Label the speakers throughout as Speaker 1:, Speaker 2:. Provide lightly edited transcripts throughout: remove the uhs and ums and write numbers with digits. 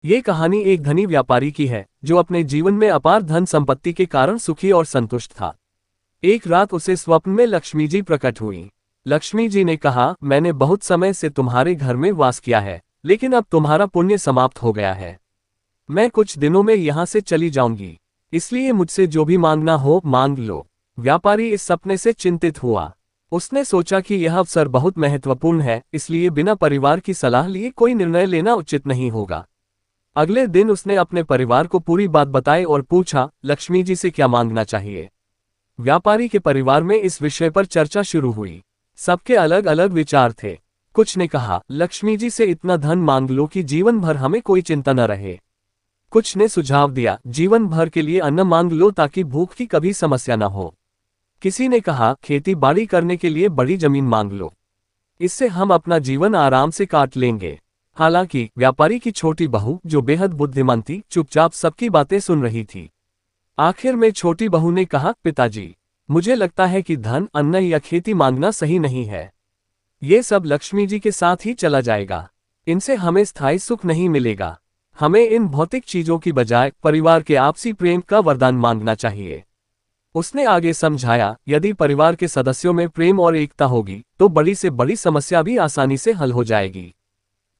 Speaker 1: ये कहानी एक धनी व्यापारी की है जो अपने जीवन में अपार धन संपत्ति के कारण सुखी और संतुष्ट था। एक रात उसे स्वप्न में लक्ष्मी जी प्रकट हुई। लक्ष्मी जी ने कहा, मैंने बहुत समय से तुम्हारे घर में वास किया है, लेकिन अब तुम्हारा पुण्य समाप्त हो गया है। मैं कुछ दिनों में यहाँ से चली जाऊंगी, इसलिए मुझसे जो भी मांगना हो मांग लो। व्यापारी इस सपने से चिंतित हुआ। उसने सोचा कि यह अवसर बहुत महत्वपूर्ण है, इसलिए बिना परिवार की सलाह लिए कोई निर्णय लेना उचित नहीं होगा। अगले दिन उसने अपने परिवार को पूरी बात बताई और पूछा, लक्ष्मी जी से क्या मांगना चाहिए। व्यापारी के परिवार में इस विषय पर चर्चा शुरू हुई। सबके अलग अलग विचार थे। कुछ ने कहा, लक्ष्मी जी से इतना धन मांग लो कि जीवन भर हमें कोई चिंता न रहे। कुछ ने सुझाव दिया, जीवन भर के लिए अन्न मांग लो ताकि भूख की कभी समस्या न हो। किसी ने कहा, खेती बाड़ी करने के लिए बड़ी जमीन मांग लो, इससे हम अपना जीवन आराम से काट लेंगे। हालांकि व्यापारी की छोटी बहू, जो बेहद बुद्धिमान थी, चुपचाप सबकी बातें सुन रही थी। आखिर में छोटी बहू ने कहा, पिताजी, मुझे लगता है कि धन, अन्न या खेती मांगना सही नहीं है। ये सब लक्ष्मी जी के साथ ही चला जाएगा। इनसे हमें स्थायी सुख नहीं मिलेगा। हमें इन भौतिक चीजों की बजाय परिवार के आपसी प्रेम का वरदान मांगना चाहिए। उसने आगे समझाया, यदि परिवार के सदस्यों में प्रेम और एकता होगी तो बड़ी से बड़ी समस्या भी आसानी से हल हो जाएगी।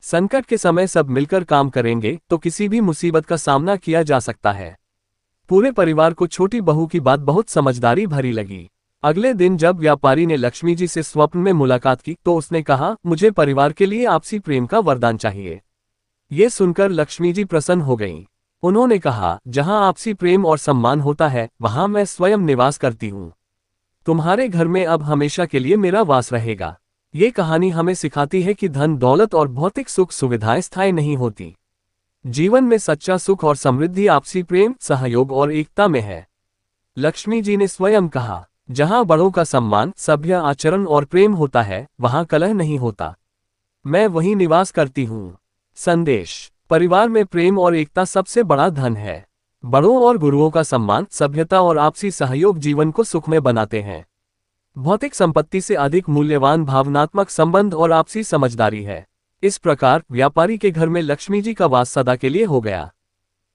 Speaker 1: संकट के समय सब मिलकर काम करेंगे तो किसी भी मुसीबत का सामना किया जा सकता है। पूरे परिवार को छोटी बहू की बात बहुत समझदारी भरी लगी। अगले दिन जब व्यापारी ने लक्ष्मी जी से स्वप्न में मुलाकात की तो उसने कहा, मुझे परिवार के लिए आपसी प्रेम का वरदान चाहिए। ये सुनकर लक्ष्मी जी प्रसन्न हो गईं। उन्होंने कहा, जहां आपसी प्रेम और सम्मान होता है वहां मैं स्वयं निवास करती हूँ। तुम्हारे घर में अब हमेशा के लिए मेरा वास रहेगा। ये कहानी हमें सिखाती है कि धन, दौलत और भौतिक सुख सुविधाएं स्थायी नहीं होती। जीवन में सच्चा सुख और समृद्धि आपसी प्रेम, सहयोग और एकता में है। लक्ष्मी जी ने स्वयं कहा, जहां बड़ों का सम्मान, सभ्य आचरण और प्रेम होता है वहां कलह नहीं होता। मैं वहीं निवास करती हूँ। संदेश, परिवार में प्रेम और एकता सबसे बड़ा धन है। बड़ों और गुरुओं का सम्मान, सभ्यता और आपसी सहयोग जीवन को सुखमय बनाते हैं। भौतिक संपत्ति से अधिक मूल्यवान भावनात्मक संबंध और आपसी समझदारी है। इस प्रकार व्यापारी के घर में लक्ष्मी जी का वास सदा के लिए हो गया।